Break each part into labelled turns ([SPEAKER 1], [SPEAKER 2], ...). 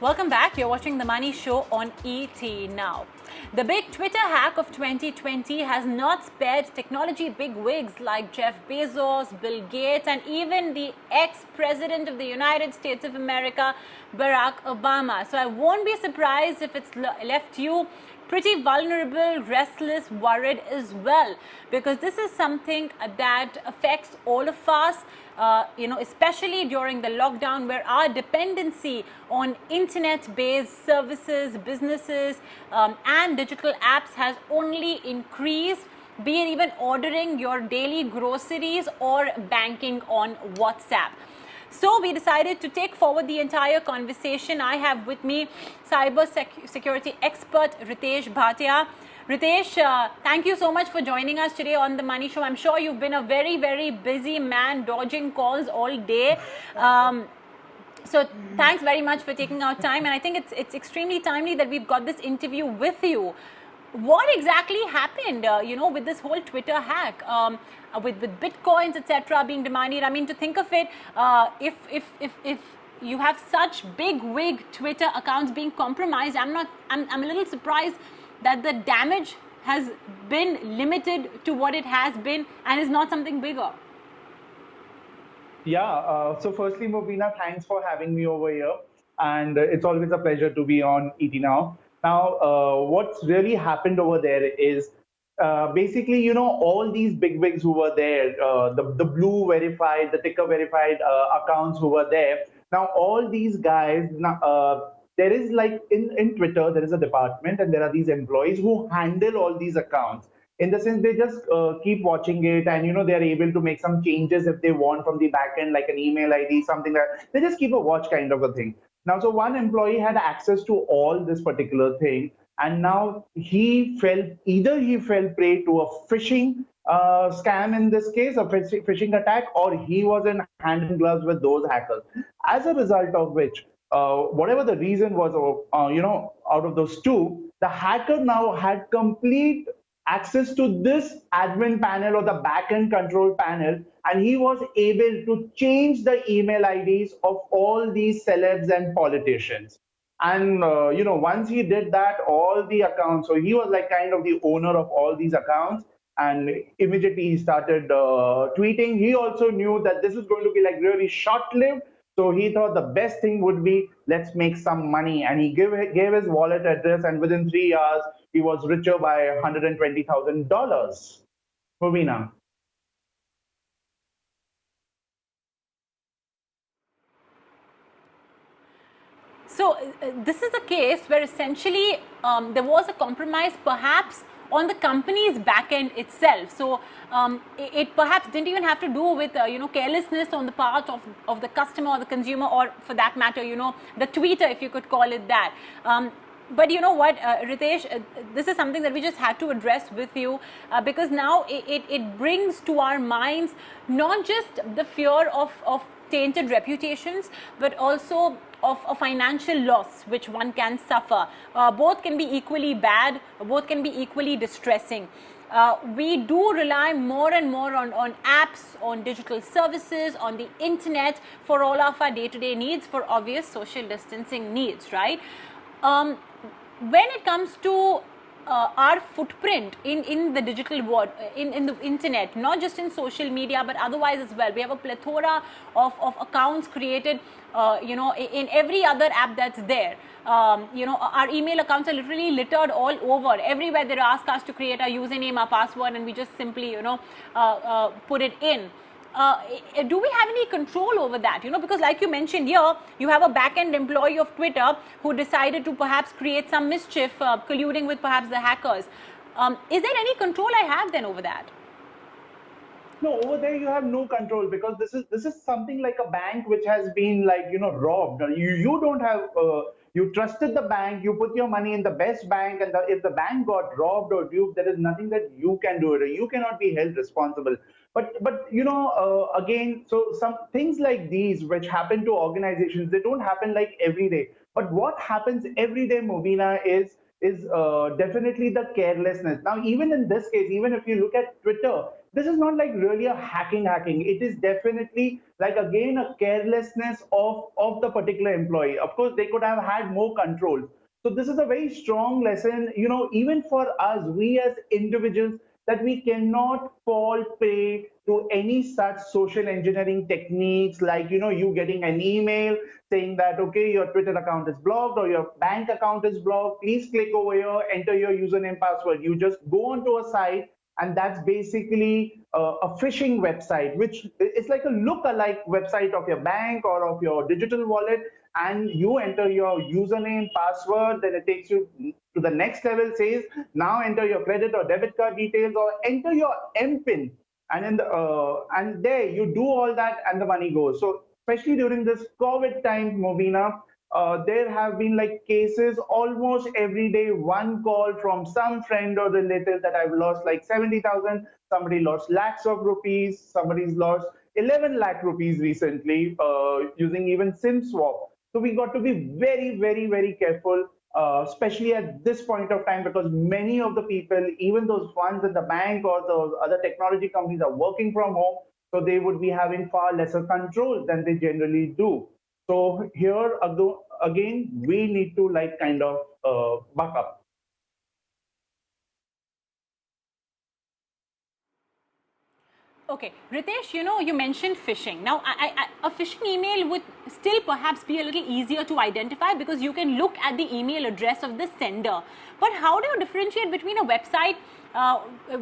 [SPEAKER 1] Welcome back. You're watching The Money Show on ET Now. The big Twitter hack of 2020 has not spared technology bigwigs like Jeff Bezos, Bill Gates, and even the ex-president of the United States of America, Barack Obama. So I won't be surprised if it's left you pretty vulnerable, restless, worried as well, because this is something that affects all of us, especially during the lockdown, where our dependency on internet-based services, businesses, and digital apps has only increased, be it even ordering your daily groceries or banking on WhatsApp. So we decided to take forward the entire conversation. I have with me cyber security expert Ritesh Bhatia. Ritesh, thank you so much for joining us today on The Money Show. I'm sure you've been a very, very busy man dodging calls all day. So thanks very much for taking our time. And I think it's extremely timely that we've got this interview with you. What exactly happened, with this whole Twitter hack, with bitcoins, etc., being demanded? I mean, to think of it, if you have such big wig Twitter accounts being compromised, I'm a little surprised that the damage has been limited to what it has been and is not something bigger.
[SPEAKER 2] Yeah. So firstly, Mobina, thanks for having me over here, and it's always a pleasure to be on ET Now. Now, what's really happened over there is basically, all these bigwigs who were there, the blue verified, the ticker verified accounts who were there. Now, all these guys, there is like in Twitter, there is a department, and there are these employees who handle all these accounts. In the sense, they just keep watching it, and they are able to make some changes if they want from the back end, like an email ID, something like that. They just keep a watch kind of a thing. Now, so one employee had access to all this particular thing, and now he fell prey to a phishing scam in this case, a phishing attack, or he was in hand in gloves with those hackers. As a result of which, whatever the reason was, out of those two, the hacker now had complete access to this admin panel or the backend control panel, and he was able to change the email IDs of all these celebs and politicians. And once he did that, all the accounts, so he was like kind of the owner of all these accounts, and immediately he started tweeting. He also knew that this is going to be like really short-lived, so he thought the best thing would be, let's make some money. And he gave his wallet address, and within 3 hours, he was richer by $120,000. Movina.
[SPEAKER 1] So this is a case where essentially there was a compromise perhaps on the company's back end itself. So it perhaps didn't even have to do with carelessness on the part of the customer or the consumer, or for that matter, the tweeter, if you could call it that. But you know what, Ritesh, this is something that we just had to address with you, because now it brings to our minds not just the fear of tainted reputations, but also of a financial loss which one can suffer. Both can be equally bad, both can be equally distressing. We do rely more and more on apps, on digital services, on the internet for all of our day-to-day needs, for obvious social distancing needs, right? When it comes to our footprint in the digital world, in the internet, not just in social media, but otherwise as well. We have a plethora of accounts created, in every other app that's there. Our email accounts are literally littered all over. Everywhere they ask us to create our username, our password, and we just simply, put it in. Do we have any control over that? Because like you mentioned here, you have a back-end employee of Twitter who decided to perhaps create some mischief, colluding with perhaps the hackers. Is there any control I have then over that?
[SPEAKER 2] No, over there you have no control, because this is something like a bank which has been like robbed. You don't have you trusted the bank, you put your money in the best bank, and if the bank got robbed or duped, there is nothing that you can do. You cannot be held responsible. But again, so some things like these which happen to organizations, they don't happen like every day. But what happens every day, Mobina, is definitely the carelessness. Now, even in this case, even if you look at Twitter, this is not like really a hacking. It is definitely like again a carelessness of the particular employee. Of course, they could have had more control. So this is a very strong lesson, even for us, we as individuals, that we cannot fall prey to any such social engineering techniques, like you getting an email saying that, okay, your Twitter account is blocked or your bank account is blocked, please click over here, enter your username, password. You just go onto a site, and that's basically a phishing website, which is like a look-alike website of your bank or of your digital wallet. And you enter your username, password, then it takes you to the next level, says now enter your credit or debit card details or enter your MPIN, and there you do all that and the money goes. So especially during this COVID time, Movina, there have been like cases almost every day, one call from some friend or relative that I've lost like 70,000, somebody lost lakhs of rupees, somebody's lost 11 lakh rupees recently using even SIM swap. So we got to be very, very, very careful, especially at this point of time, because many of the people, even those funds in the bank or those other technology companies, are working from home. So they would be having far lesser control than they generally do. So here again, we need to like kind of buck up.
[SPEAKER 1] Okay, Ritesh, you mentioned phishing. Now, a phishing email would still perhaps be a little easier to identify because you can look at the email address of the sender. But how do you differentiate between a website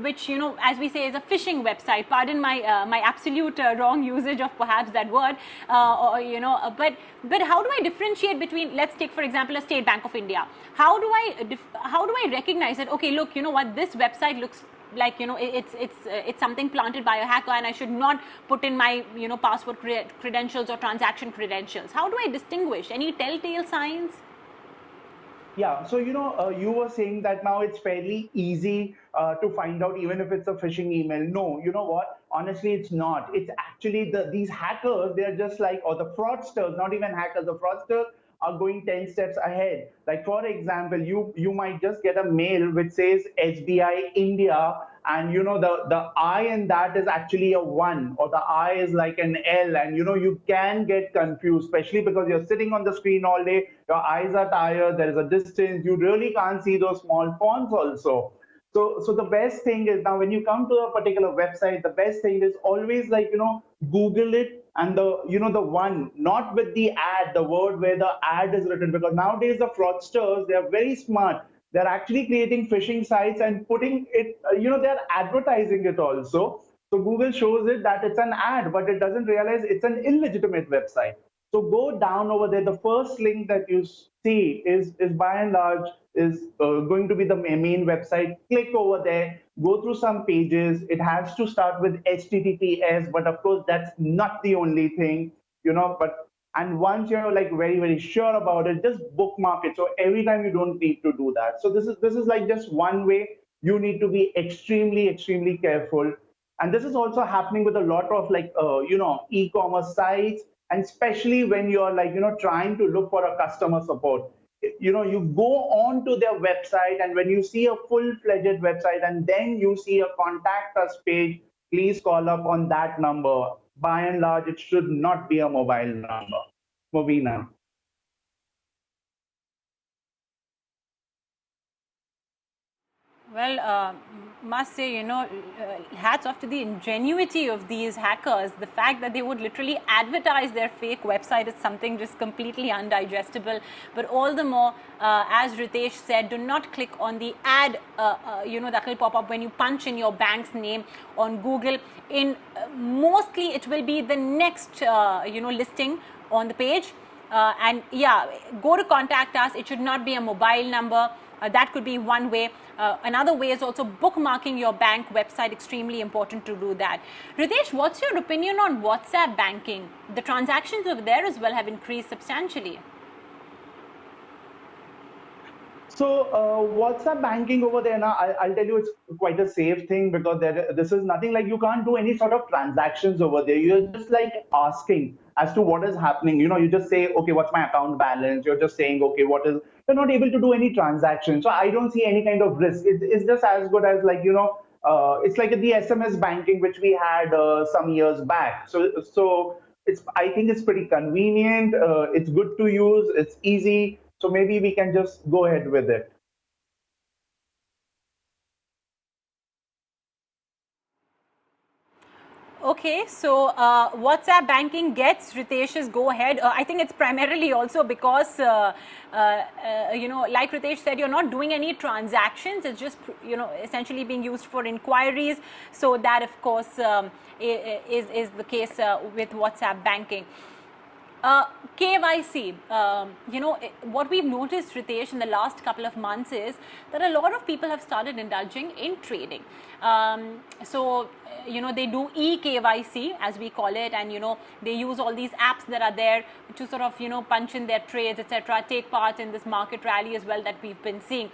[SPEAKER 1] which, as we say, is a phishing website? Pardon my absolute wrong usage of perhaps that word. But how do I differentiate between, let's take for example a State Bank of India. How do I recognize that? Okay, look, you know what, this website looks like it's something planted by a hacker, and I should not put in my password credentials or transaction credentials. How do I distinguish? Any telltale signs?
[SPEAKER 2] Yeah, so you were saying that now it's fairly easy to find out even if it's a phishing email. No, you know what? Honestly, it's not. It's actually these hackers. They're just like, or the fraudsters, not even hackers. The fraudsters are going 10 steps ahead. Like for example, you might just get a mail which says SBI India, and the I in that is actually a one, or the I is like an L, and you can get confused, especially because you're sitting on the screen all day, your eyes are tired, there is a distance, you really can't see those small fonts also. So the best thing is, now when you come to a particular website, the best thing is always like Google it, and the one, not with the ad, the word where the ad is written, because nowadays the fraudsters, they are very smart. They're actually creating phishing sites and putting it, they're advertising it also. So Google shows it that it's an ad, but it doesn't realize it's an illegitimate website. So go down over there. The first link that you see is by and large is going to be the main website. Click over there, go through some pages. It has to start with HTTPS, but of course that's not the only thing, But and once you're like very, very sure about it, just bookmark it. So every time you don't need to do that. So this is like just one way. You need to be extremely, extremely careful. And this is also happening with a lot of like e-commerce sites, and especially when you're like trying to look for a customer support. You go on to their website, and when you see a full-fledged website and then you see a contact us page, please call up on that number. By and large, it should not be a mobile number. Movina.
[SPEAKER 1] Well, must say, hats off to the ingenuity of these hackers. The fact that they would literally advertise their fake website is something just completely undigestible. But all the more, as Ritesh said, do not click on the ad, that will pop up when you punch in your bank's name on Google. Mostly, it will be the next, listing on the page. And yeah, go to contact us. It should not be a mobile number. That could be one way. Another way is also bookmarking your bank website. Extremely important to do that. Ritesh, what's your opinion on WhatsApp banking? The transactions over there as well have increased substantially.
[SPEAKER 2] So WhatsApp banking over there now, I'll tell you, it's quite a safe thing, because this is nothing like, you can't do any sort of transactions over there. You're just like asking as to what is happening. You just say, okay, what's my account balance? You're just saying, okay, you're not able to do any transaction. So I don't see any kind of risk. It's just as good as like, it's like the SMS banking which we had some years back. So it's I think it's pretty convenient. It's good to use. It's easy. So maybe we can just go ahead with it.
[SPEAKER 1] Okay, so WhatsApp banking gets Ritesh's go ahead. I think it's primarily also because, like Ritesh said, you're not doing any transactions. It's just, essentially being used for inquiries. So that, of course, is the case with WhatsApp banking. KYC, what we've noticed, Ritesh, in the last couple of months is that a lot of people have started indulging in trading. They do e-KYC, as we call it, and, they use all these apps that are there to sort of, punch in their trades, etc., take part in this market rally as well that we've been seeing.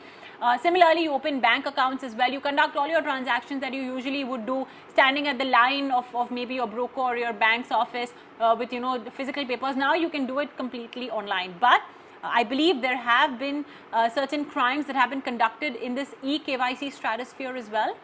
[SPEAKER 1] Similarly, you open bank accounts as well. You conduct all your transactions that you usually would do standing at the line of maybe your broker or your bank's office with the physical papers. Now you can do it completely online. But I believe there have been certain crimes that have been conducted in this e-KYC stratosphere as well.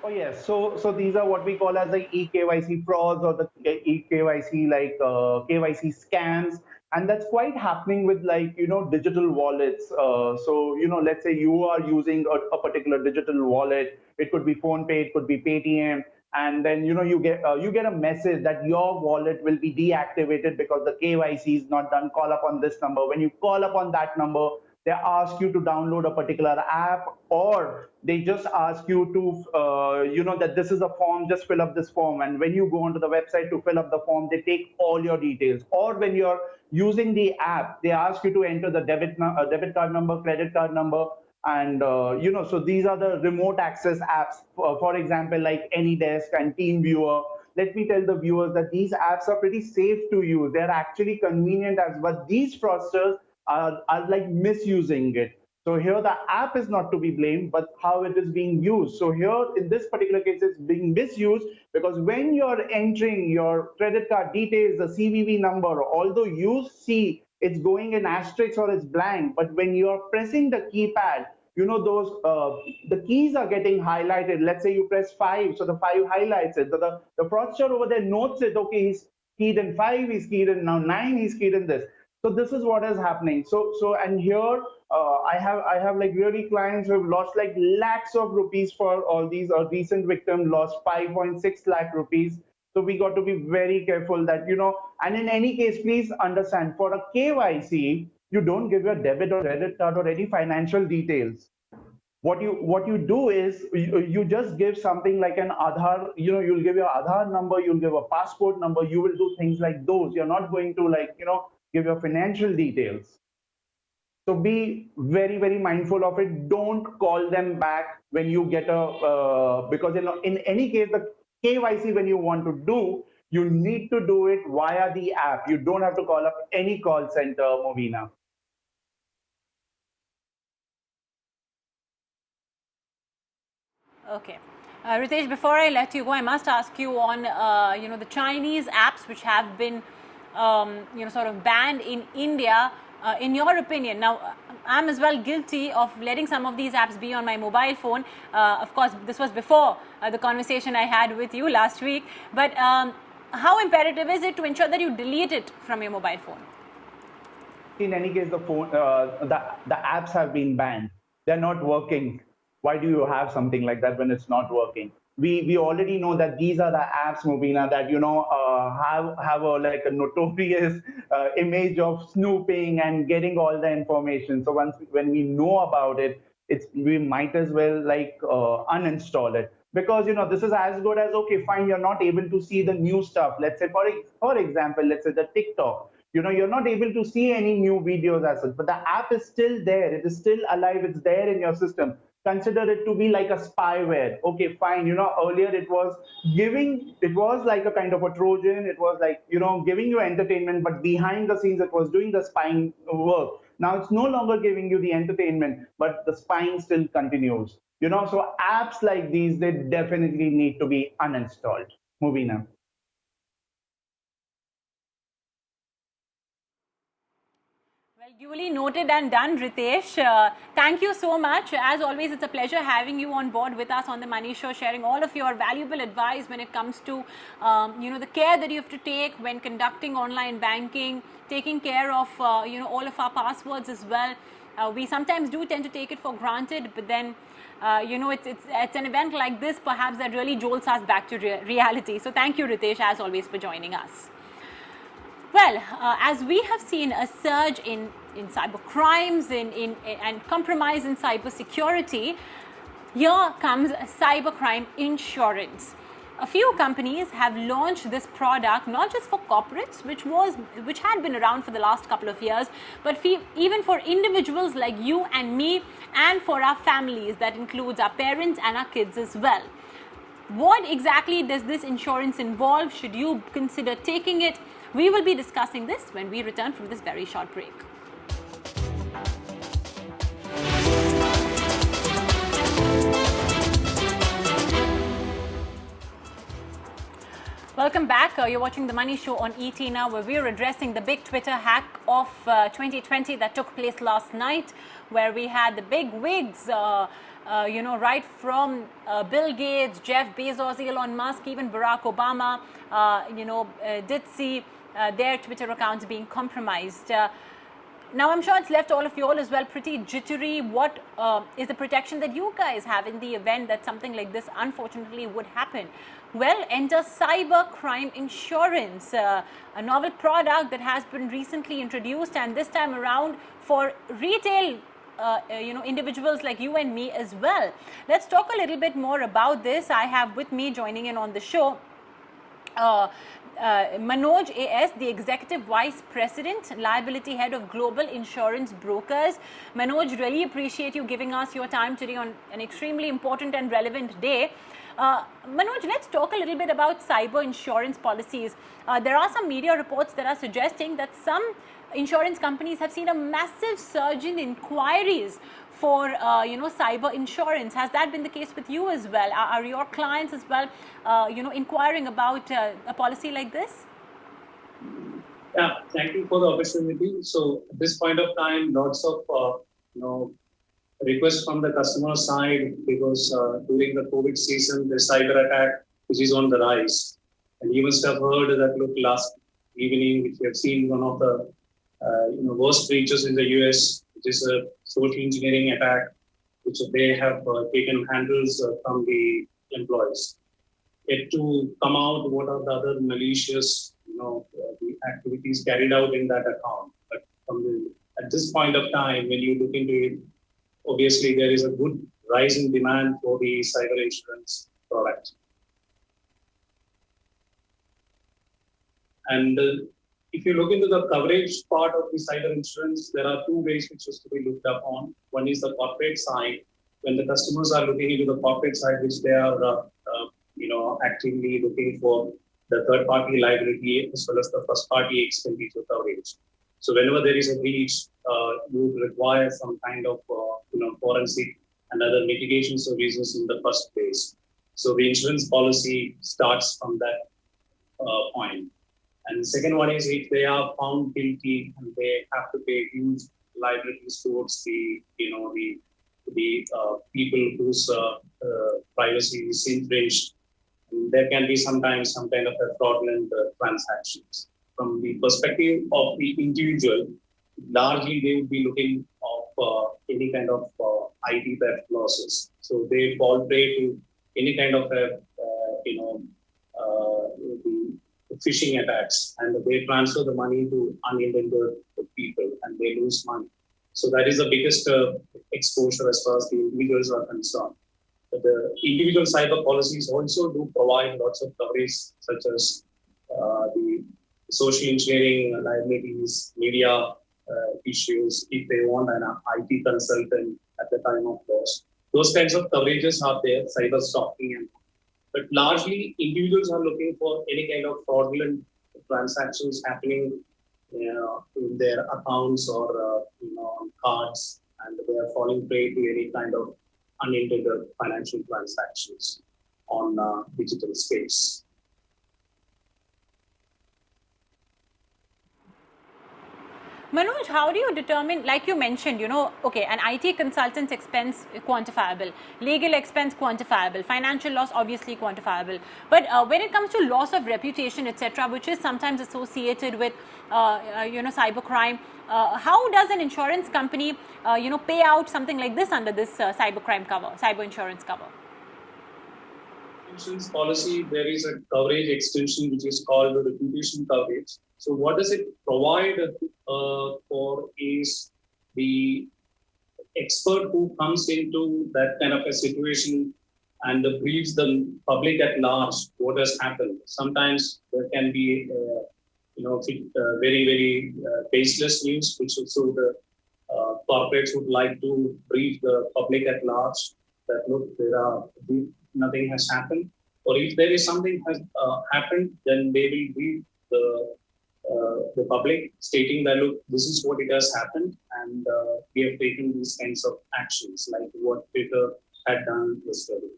[SPEAKER 2] Oh yes, so these are what we call as the eKYC frauds or the eKYC like KYC scams, and that's quite happening with like digital wallets. So let's say you are using a particular digital wallet. It could be PhonePe, it could be Paytm, and then you get a message that your wallet will be deactivated because the KYC is not done. Call up on this number. When you call up on that number, they ask you to download a particular app, or they just ask you to that this is a form, just fill up this form. And when you go onto the website to fill up the form, they take all your details. Or when you're using the app, they ask you to enter the debit card number, credit card number. And so these are the remote access apps, for example, like AnyDesk and TeamViewer. Let me tell the viewers that these apps are pretty safe to use. They're actually convenient as, but these fraudsters are like misusing it. So here the app is not to be blamed, but how it is being used. So here in this particular case, it's being misused because when you're entering your credit card details, the CVV number, although you see it's going in asterisk or it's blank, but when you're pressing the keypad, those the keys are getting highlighted. Let's say you press 5, so the 5 highlights it. So the fraudster over there notes it. Okay, he's keyed in 5, he's keyed in now 9, he's keyed in this. So this is what is happening. And here I have like really clients who have lost like lakhs of rupees for all these. A recent victim lost 5.6 lakh rupees. So we got to be very careful that and in any case, please understand, for a KYC, you don't give your debit or credit card or any financial details. What you do is you just give something like an Aadhaar. You'll give your Aadhaar number, you'll give a passport number. You will do things like those. You're not going to like give your financial details. So be very, very mindful of it. Don't call them back when you get a because in any case the KYC when you want to do, you need to do it via the app. You don't have to call up any call center, Movina.
[SPEAKER 1] Okay. Ritesh, before I let you go, I must ask you on, the Chinese apps which have been, sort of banned in India. In your opinion, now I'm as well guilty of letting some of these apps be on my mobile phone. Of course, this was before the conversation I had with you last week. But how imperative is it to ensure that you delete it from your mobile phone?
[SPEAKER 2] In any case, the apps have been banned. They're not working. Why do you have something like that when it's not working? We already know that these are the apps, Mubina, that have a like a notorious image of snooping and getting all the information. So when we know about it, we might as well like uninstall it, because this is as good as, okay, fine, you're not able to see the new stuff. Let's say for example, let's say the TikTok. You're not able to see any new videos as such, but the app is still there. It is still alive. It's there in your system. Consider it to be like a spyware. Okay, fine. Earlier it was like a kind of a Trojan. It was like, giving you entertainment, but behind the scenes, it was doing the spying work. Now it's no longer giving you the entertainment, but the spying still continues. So apps like these, they definitely need to be uninstalled. Movina.
[SPEAKER 1] Well, Duly noted and done, Ritesh. Thank you so much. As always, it's a pleasure having you on board with us on the Money Show, sharing all of your valuable advice when it comes to, the care that you have to take when conducting online banking, taking care of, all of our passwords as well. We sometimes do tend to take it for granted, but then, it's an event like this perhaps that really jolts us back to reality. So thank you, Ritesh, as always, for joining us. Well, as we have seen a surge in cyber crimes and compromise in cyber security, here comes cybercrime insurance. A few companies have launched this product not just for corporates, which had been around for the last couple of years, but even for individuals like you and me, and for our families. That includes our parents and our kids as well. What exactly does this insurance involve? Should you consider taking it? We will be discussing this when we return from this very short break. Welcome back. You're watching The Money Show on ET now, where we're addressing the big Twitter hack of 2020 that took place last night, where we had the big wigs, right from Bill Gates, Jeff Bezos, Elon Musk, even Barack Obama, did see their Twitter accounts being compromised. Now, I'm sure it's left all of you all as well pretty jittery. What is the protection that you guys have in the event that something like this unfortunately would happen? Well, enter cyber crime insurance, a novel product that has been recently introduced, and this time around for retail individuals like you and me as well. Let's talk a little bit more about this. I have with me joining in on the show Manoj AS, the Executive Vice President, Liability Head of Global Insurance Brokers. Manoj, really appreciate you giving us your time today on an extremely important and relevant day. Manoj, let's talk a little bit about cyber insurance policies. There are some media reports that are suggesting that some insurance companies have seen a massive surge in inquiries for cyber insurance. Has that been the case with you as well? Are your clients as well inquiring about a policy like this?
[SPEAKER 3] Yeah, thank you for the opportunity. So at this point of time, lots of requests from the customer side, because during the COVID season, the cyber attack which is on the rise, and you must have heard that last evening, which we have seen one of the worst breaches in the US, which is a social engineering attack, which they have taken handles from the employees. Yet to come out, what are the other malicious, the activities carried out in that account. But at this point of time, when you look into it, obviously there is a good rise in demand for the cyber insurance product. And if you look into the coverage part of the cyber insurance, there are two ways which is to be looked upon. One is the corporate side. When the customers are looking into the corporate side, which they are actively looking for the third-party liability as well as the first-party expenditure coverage. So whenever there is a breach, you would require some kind of forensic and other mitigation services in the first place. So the insurance policy starts from that point. And the second one is if they are found guilty and they have to pay huge liabilities towards the people whose privacy is infringed, there can be sometimes some kind of a fraudulent transactions. From the perspective of the individual, largely they would be looking of any kind of IT theft losses. So they fall prey to any kind of phishing attacks, and they transfer the money to unintended people and they lose money. So that is the biggest exposure as far as the individuals are concerned. But the individual cyber policies also do provide lots of coverage, such as the social engineering liabilities, media issues, if they want an IT consultant at the time of loss. Those kinds of coverages are there, cyber stalking. But largely, individuals are looking for any kind of fraudulent transactions happening in their accounts or on cards, and they are falling prey to any kind of unintended financial transactions on digital space.
[SPEAKER 1] Manoj, how do you determine, like you mentioned, okay, an IT consultant's expense quantifiable, legal expense quantifiable, financial loss obviously quantifiable. But when it comes to loss of reputation, etc., which is sometimes associated with, cybercrime, how does an insurance company, pay out something like this under this cybercrime cover, cyber insurance cover?
[SPEAKER 3] Insurance policy, there is a coverage extension which is called the reputation coverage. So what does it provide for is the expert who comes into that kind of a situation and briefs the public at large what has happened. Sometimes there can be, very, very baseless news, which also the corporates would like to brief the public at large that look, nothing has happened, or if there is something has happened, then they will brief the public, stating that look, this is what it has happened, and we have taken these kinds of actions, like what Twitter had done yesterday.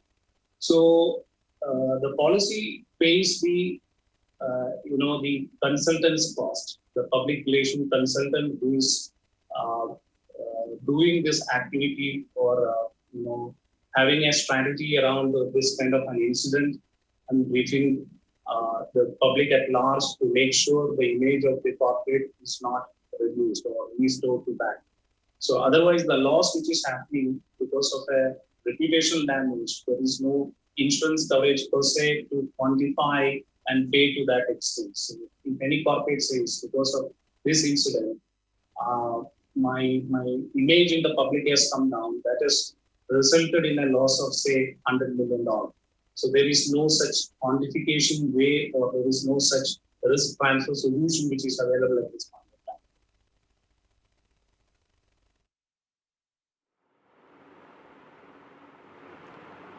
[SPEAKER 3] So the policy pays the the consultant's cost, the public relation consultant who is doing this activity or having a strategy around this kind of an incident and briefing the public at large to make sure the image of the corporate is not reduced or restored to back. So otherwise, the loss which is happening because of a reputational damage, there is no insurance coverage per se to quantify and pay to that extent. So if any corporate says because of this incident, my image in the public has come down, that has resulted in a loss of say $100 million. So there is no such quantification way, or there is no such risk transfer solution which is available at this point of time.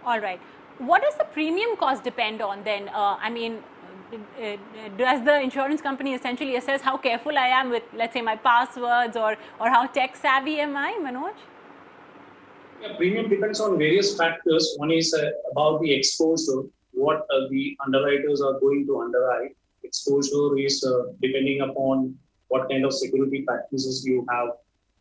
[SPEAKER 1] All right. What does the premium cost depend on then? Does the insurance company essentially assess how careful I am with, let's say, my passwords, or how tech savvy am I, Manoj?
[SPEAKER 3] Yeah, premium depends on various factors. One is about the exposure, what the underwriters are going to underwrite. Exposure is depending upon what kind of security practices you have,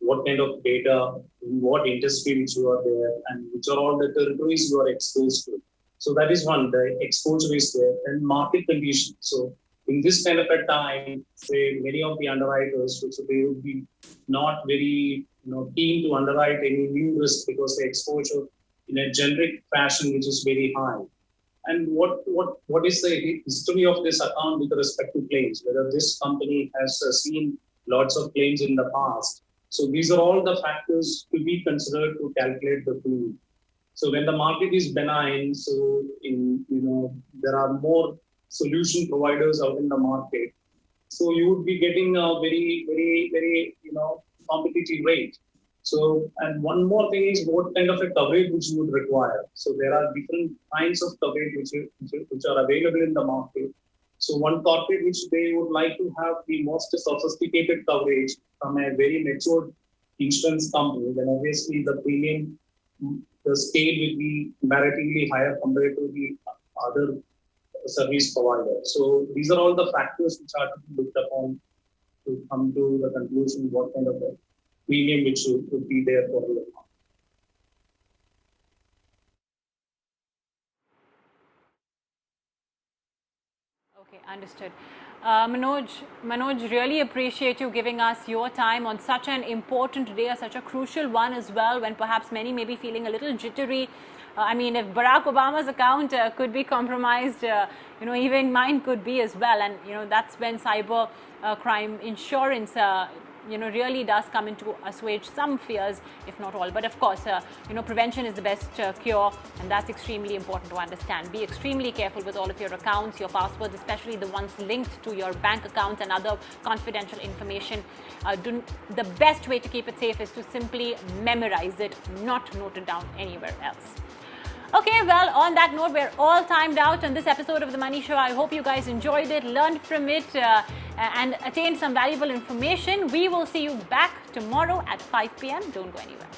[SPEAKER 3] what kind of data, in what industry which you are there, and which are all the territories you are exposed to. So that is one, the exposure is there, and market conditions. So in this kind of a time, say many of the underwriters, so they would be not very keen to underwrite any new risk because the exposure in a generic fashion which is very high. And what is the history of this account with respect to claims? Whether this company has seen lots of claims in the past. So these are all the factors to be considered to calculate the premium. So when the market is benign, so there are more solution providers out in the market. So you would be getting a very, very, very competitive rate. So, and one more thing is what kind of a coverage which you would require. So there are different kinds of coverage which are available in the market. So one corporate which they would like to have the most sophisticated coverage from a very mature insurance company, then obviously the premium, the scale will be comparatively higher compared to the other service provider. So these are all the factors which are to be looked upon to come to the conclusion what kind of a premium which would be there for the account.
[SPEAKER 1] Okay, understood. Manoj, really appreciate you giving us your time on such an important day, such a crucial one as well, when perhaps many may be feeling a little jittery. If Barack Obama's account could be compromised, even mine could be as well. And, that's when cyber crime insurance, really does come in to assuage some fears, if not all. But of course, prevention is the best cure, and that's extremely important to understand. Be extremely careful with all of your accounts, your passwords, especially the ones linked to your bank accounts and other confidential information. The best way to keep it safe is to simply memorize it, not note it down anywhere else. Okay, well, on that note, we're all timed out on this episode of The Money Show. I hope you guys enjoyed it, learned from it, and attained some valuable information. We will see you back tomorrow at 5 p.m. Don't go anywhere.